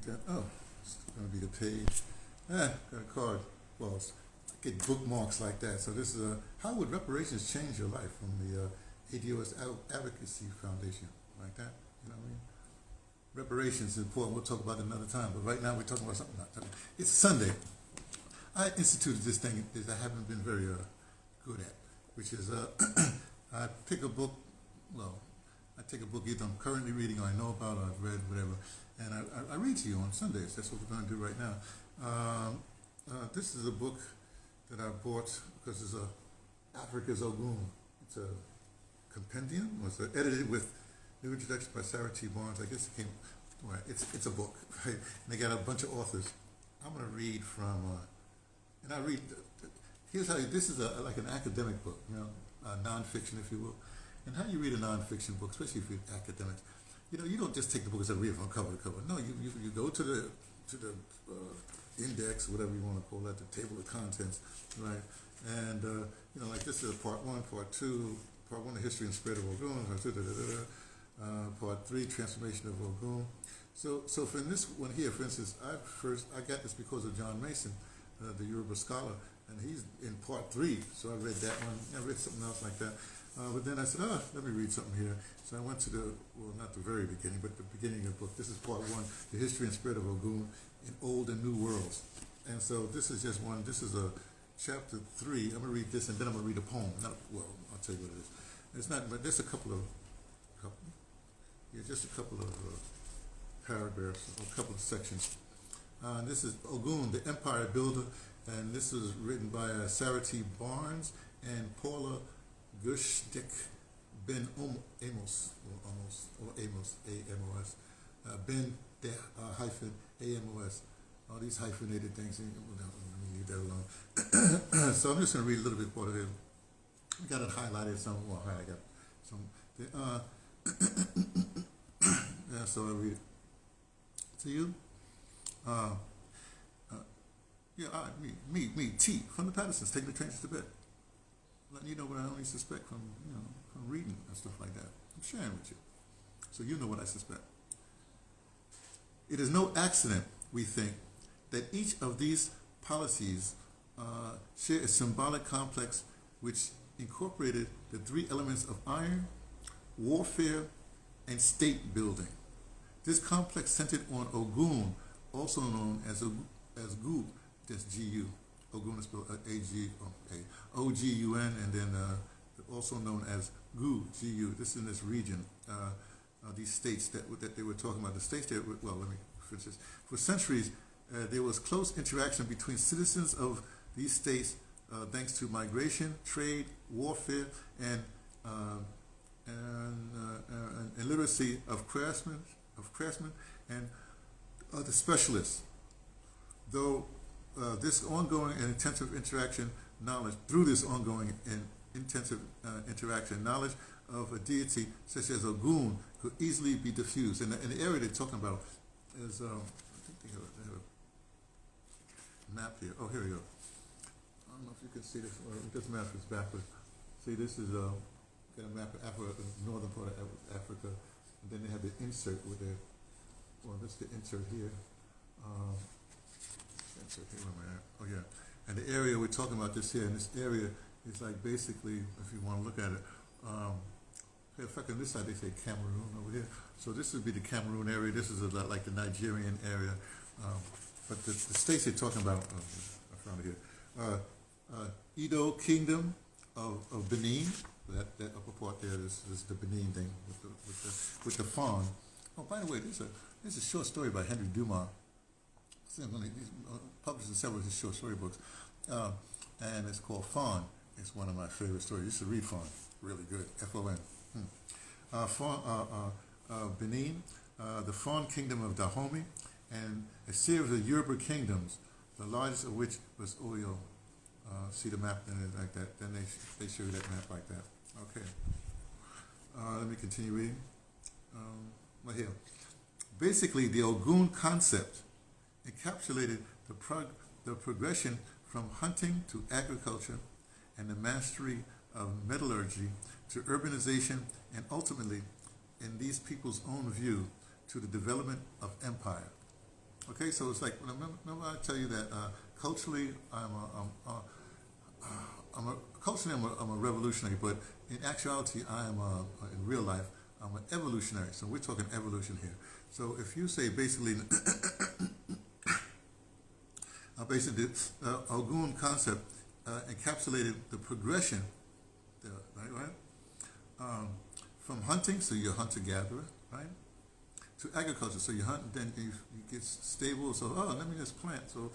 that. Oh, it's going to be the page. Got a card. Well, I get bookmarks like that. So this is how would reparations change your life from the ADOS Advocacy Foundation, like that. You know what I mean? Reparations is important. We'll talk about it another time. But right now we're talking about something. It's Sunday. I instituted this thing that I haven't been very good at, which is I pick a book. Well, I take a book either I'm currently reading or I know about or I've read, whatever, and I read to you on Sundays. That's what we're going to do right now. This is a book that I bought because it's Africa's Ogun. It's a compendium. It's edited with new introduction by Sarah T. Barnes. I guess it came. Right. It's a book, right? And they got a bunch of authors. I'm going to read from, and I read. Here's how this is like an academic book, you know, nonfiction, if you will. And how you read a nonfiction book, especially if you're academics, you know, you don't just take the book and read it from cover to cover. No, you go to the index, whatever you want to call that, the table of contents, right? And you know, like this is part one, part two, part one, the history and spread of Ogun, part three, transformation of Ogun. So for this one here, for instance, I got this because of John Mason, the Yoruba scholar, and he's in part three. So I read that one. I read something else like that. But then I said, let me read something here. So I went to not the very beginning, but the beginning of the book. This is part one, the history and spread of Ogun in old and new worlds. And so this is just one, this is a chapter 3. I'm going to read this and then I'm going to read a poem. I'll tell you what it is. It's not, but just a couple of paragraphs, a couple of sections. This is Ogun, the Empire Builder, and this was written by Sarah T. Barnes and Paula Gushdik Ben Amos, A-M-O-S, Ben hyphen A-M-O-S. All these hyphenated things, let me leave that alone. So I'm just going to read a little bit more of it. I got it highlighted some, I got some. Yeah, so I read it to you. Me, T, from the Pattersons, taking the trains to bed. Letting you know what I only suspect from reading and stuff like that. I'm sharing with you, so you know what I suspect. It is no accident, we think, that each of these policies share a symbolic complex which incorporated the three elements of iron, warfare, and state building. This complex centered on Ogun, also known as Gu, that's G-U. Ogun is spelled O-G-U-N, and then also known as Gu, G-U. This is in this region, these states that they were talking about. The states that, let me finish this. For centuries, there was close interaction between citizens of these states thanks to migration, trade, warfare, and literacy of craftsmen and the specialists. Though this ongoing and intensive interaction knowledge, knowledge of a deity such as Ogun could easily be diffused. And the area they're talking about is, I think they have a map here. Oh, here we go. I don't know if you can see this, or this map is backwards. See, this is got a map of Africa, the northern part of Africa, and then they have the insert with it. Well, this is the insert here. Where am I at? Oh yeah, and the area we're talking about this here, and this area is like basically, if you want to look at it, in fact on this side they say Cameroon over here. So this would be the Cameroon area. This is like the Nigerian area, but the states they're talking about, I found it here. Edo Kingdom of Benin. That upper part there is the Benin thing with the fawn. Oh, by the way, there's a short story by Henry Dumas. He's published several of his short story books, and it's called Fawn. It's one of my favorite stories. You should read Fawn. Really good. F-O-N. Benin, the Fawn Kingdom of Dahomey, and a series of Yoruba kingdoms, the largest of which was Oyo. See the map then like that. Then they show you that map like that. Okay. Let me continue reading. Right here. Basically, the Ogun concept encapsulated the progression from hunting to agriculture and the mastery of metallurgy to urbanization and ultimately, in these people's own view, to the development of empire. Okay, so it's like remember I tell you that culturally I'm a revolutionary, but in actuality in real life I'm an evolutionary. So we're talking evolution here. So if you say basically basically the Ogun concept encapsulated the progression, right? From hunting, so you're a hunter-gatherer, right? To agriculture, so you hunt, and then you get stable, so, let me just plant. So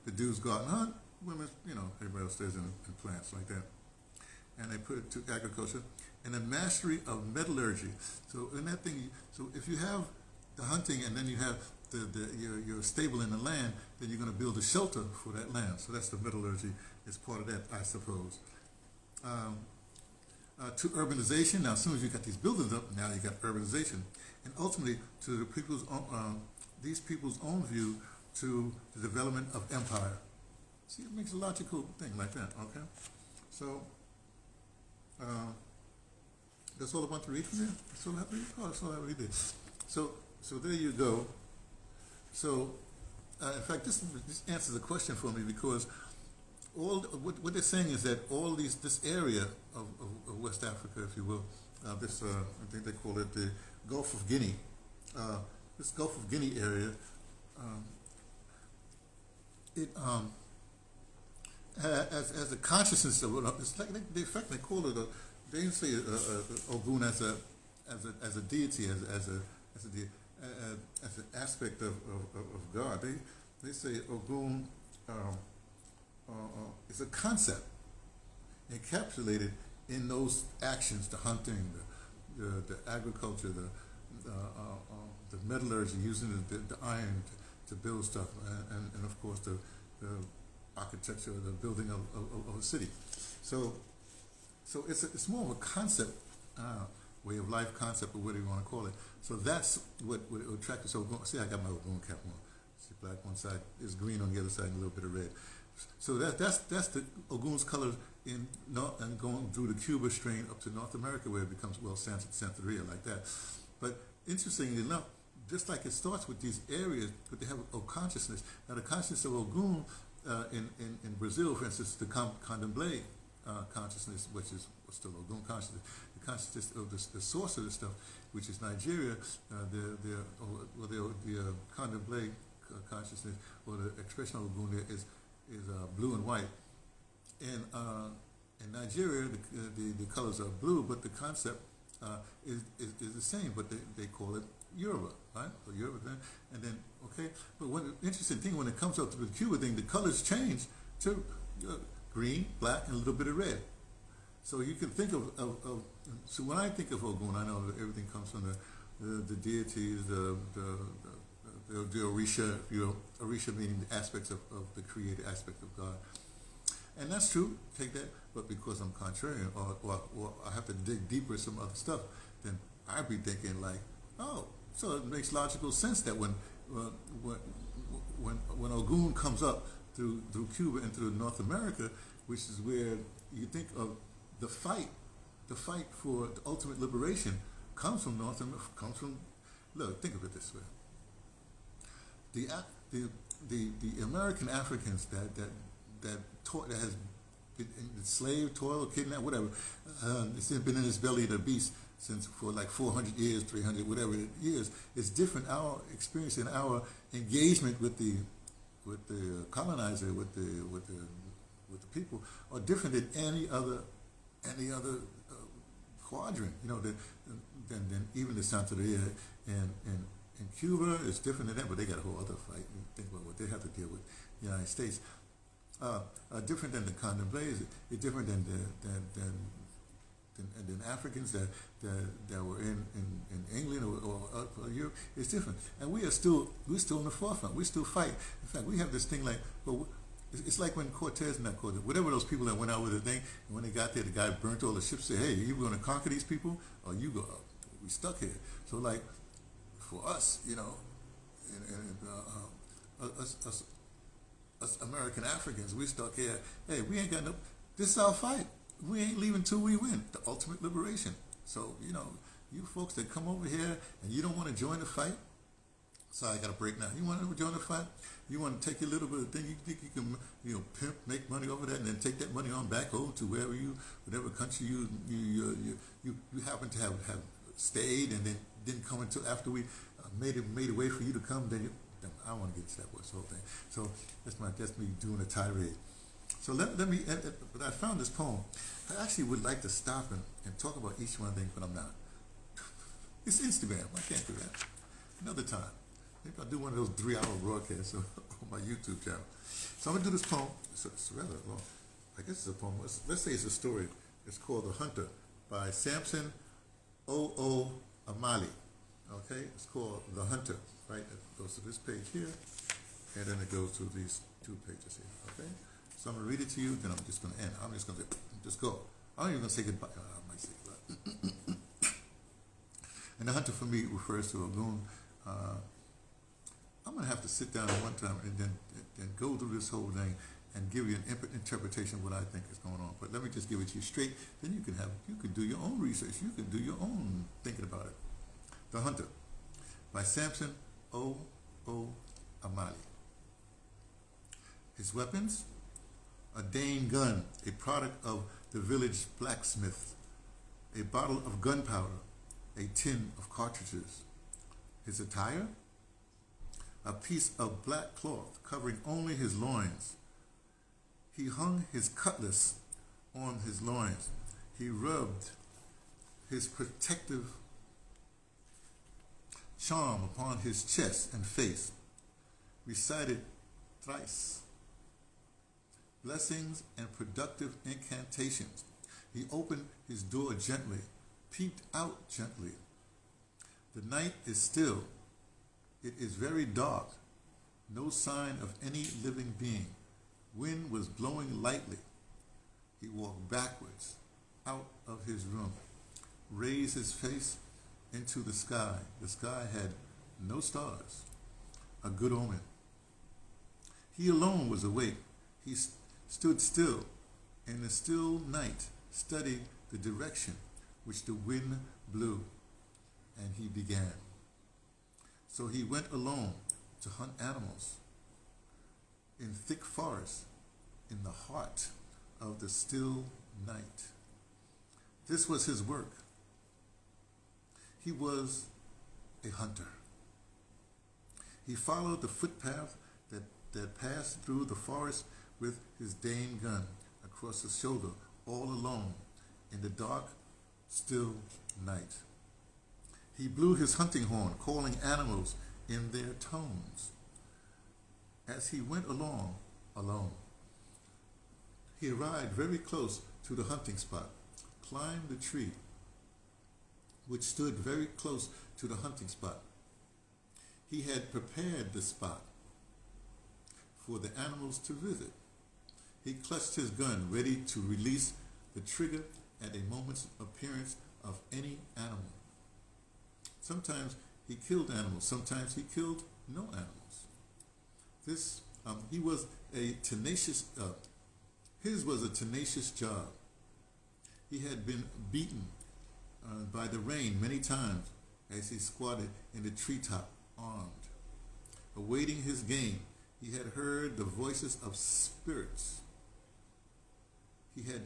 the dudes go out and hunt, women, everybody else stays in plants like that. And they put it to agriculture. And the mastery of metallurgy. So in that thing, so if you have the hunting and then you have you're stable in the land, then you're going to build a shelter for that land. So that's the metallurgy. It's part of that, I suppose. To urbanization. Now, as soon as you got these buildings up, now you got urbanization, and ultimately to the people's own, these people's own view to the development of empire. See, it makes a logical thing like that. Okay, so that's all I want to read from there. That's all I have to read. Oh, that's all I really did. So there you go. So in fact, this answers a question for me, because what they're saying is that all this area of West Africa, if you will, I think they call it the Gulf of Guinea. This Gulf of Guinea area, it as a consciousness of it's like they call it they didn't say Ogun as a deity, as an aspect of God. They say Ogun is a concept encapsulated in those actions: the hunting, the agriculture, the metallurgy, using the iron to build stuff, and of course the architecture, the building of a city. So it's more of a concept, way of life concept, or whatever you want to call it. So that's what attracted. So see, I got my Ogun cap on. See, black one side is green on the other side, and a little bit of red. So that's the Ogun's colors and going through the Cuba strain up to North America, where it becomes Santeria like that. But interestingly enough, just like it starts with these areas, but they have a consciousness. Now the consciousness of Ogun in Brazil, for instance, the Candomblé consciousness, which is still Ogun consciousness, the consciousness of the source of the stuff, which is Nigeria, the Candomblé consciousness, or the expression of Ogun there is blue and white. In Nigeria, the colors are blue, but the concept is the same, but they call it Yoruba, right? Or Yoruba, and then okay. But one interesting thing, when it comes up to the Cuba thing, the colors change to green, black, and a little bit of red. So you can think of so when I think of Ogun, I know that everything comes from the deities, the Orisha, Orisha meaning the aspects of the created aspect of God. And that's true, take that, but because I'm contrarian, or I have to dig deeper some other stuff, then I'd be thinking like, oh, so it makes logical sense that when Ogun comes up through Cuba and through North America, which is where you think of the fight for the ultimate liberation comes from look, think of it this way. The American Africans that has been enslaved, toiled, kidnapped, whatever, it's been in his belly of the beast since for like 400 years, 300, whatever years. It's different. Our experience and our engagement with the colonizer, with the people, are different than any other quadrant. Than even the Santeria and Cuba is different than that, but they got a whole other fight. You think about what they have to deal with in the United States. Different than the Candomblés, it's different than Africans that were in England or Europe. It's different, and we're still in the forefront. We still fight. In fact, we have this thing like, it's like when whatever those people that went out with the thing, and when they got there, the guy burnt all the ships. Said, "Hey, you going to conquer these people, or you go? We stuck here." So like, for us, us American Africans, we stuck here. Hey, we ain't got no. This is our fight. We ain't leaving till we win the ultimate liberation. So you folks that come over here and you don't want to join the fight, Sorry, I got a break now. You want to join the fight? You want to take a little bit of thing? You think you can, pimp, make money over that, and then take that money on back home to wherever whatever country you happen to have stayed, and then didn't come until after we made a way for you to come. Then I want to get into that whole thing. So that's me doing a tirade. So let me. But I found this poem. I actually would like to stop and talk about each one thing, but I'm not. It's Instagram. I can't do that. Another time. Maybe I'll do one of those 3-hour broadcasts on my YouTube channel. So I'm going to do this poem. It's rather long. I guess it's a poem. Let's say it's a story. It's called The Hunter by Samson O. Amali. Okay? It's called The Hunter. Right? It goes to this page here, and then it goes to these 2 pages here. Okay? So I'm going to read it to you, then I'm just going to end. I'm just going to just go. I'm not even going to say goodbye. I might say goodbye. And the hunter for me refers to Ogun. I'm going to have to sit down one time and then go through this whole thing and give you an interpretation of what I think is going on. But let me just give it to you straight. Then you can do your own research. You can do your own thinking about it. The Hunter by Samson O. Amali. His weapons? A Dane gun, a product of the village blacksmith. A bottle of gunpowder, a tin of cartridges. His attire? A piece of black cloth covering only his loins. He hung his cutlass on his loins. He rubbed his protective charm upon his chest and face, recited thrice blessings and productive incantations. He opened his door gently, peeped out gently. The night is still. It is very dark. No sign of any living being. Wind was blowing lightly. He walked backwards out of his room, raised his face into the sky. The sky had no stars, a good omen. He alone was awake. He stood still in the still night, studied the direction which the wind blew, and he began. So he went alone to hunt animals in thick forest in the heart of the still night. This was his work. He was a hunter. He followed the footpath that passed through the forest with his Dane gun across his shoulder, all alone in the dark, still night. He blew his hunting horn, calling animals in their tones. As he went along, alone, he arrived very close to the hunting spot, climbed the tree, which stood very close to the hunting spot. He had prepared the spot for the animals to visit. He clutched his gun, ready to release the trigger at a moment's appearance of any animal. Sometimes he killed animals. Sometimes he killed no animals. He was a tenacious. His was a tenacious job. He had been beaten by the rain many times as he squatted in the treetop, armed, awaiting his game. He had heard the voices of spirits. He had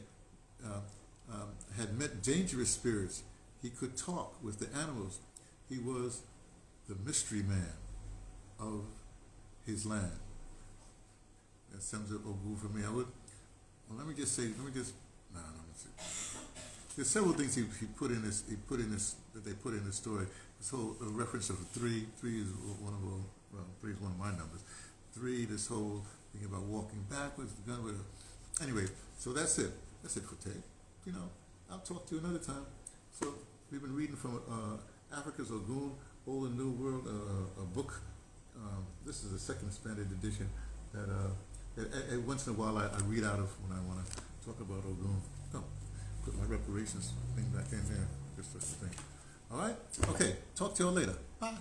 met dangerous spirits. He could talk with the animals. He was the mystery man of his land. That sums up Ogun for me. Let me just say. There's several things he put in this. That they put in this story. This whole reference of 3. 3 is one of my numbers. 3. This whole thing about walking backwards, the gun with a. Anyway, so that's it. That's it for today. I'll talk to you another time. So we've been reading from Africa's Ogun, Old and New World, a book. This is the second expanded edition that once in a while I read out of when I want to talk about Ogun. Oh, put my reparations thing back in there. Just such a thing. All right? Okay. Talk to y'all later. Bye.